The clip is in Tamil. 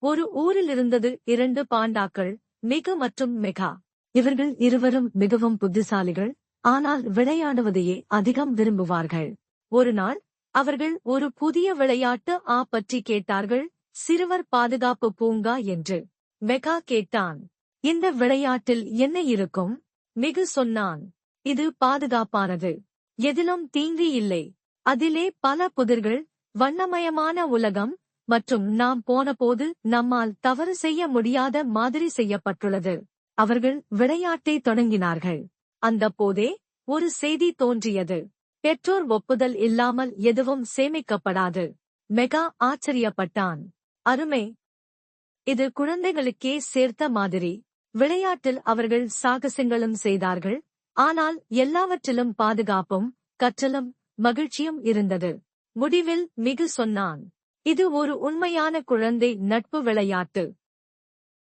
ஒரு ஊரில் இருந்தது 2 பாண்டாக்கள், மிகு மற்றும் மெகா. இவர்கள் இருவரும் மிகவும் புத்திசாலிகள், ஆனால் விளையாடுவதையே அதிகம் விரும்புவார்கள். ஒரு நாள் அவர்கள் ஒரு புதிய விளையாட்டு பற்றி கேட்டார்கள். சிறுவர் பாதுகாப்பு பூங்கா என்று. மெகா கேட்டான், இந்த விளையாட்டில் என்ன இருக்கும்? மிகு சொன்னான், இது பாதுகாப்பானது. எதிலும் தீங்கு இல்லை. அதிலே பல புதிர்கள், வண்ணமயமான உலகம் மற்றும் நாம் போனபோது நம்மால் தவறு செய்ய முடியாத மாதிரி செய்யப்பட்டுள்ளது. அவர்கள் விளையாட்டை தொடங்கினார்கள். அந்த போதே ஒரு செய்தி தோன்றியது. பெற்றோர் ஒப்புதல் இல்லாமல் எதுவும் சேமிக்கப்படாது. மெகா ஆச்சரியப்பட்டான். அருமை! இது குழந்தைகளுக்கே சேர்த்த மாதிரி. விளையாட்டில் அவர்கள் சாகசங்களும் செய்தார்கள், ஆனால் எல்லாவற்றிலும் பாதுகாப்பும் கற்றலும் மகிழ்ச்சியும் இருந்தது. முடிவில் மிகு சொன்னான், இது ஒரு உண்மையான குழந்தை நட்பு விளையாட்டு.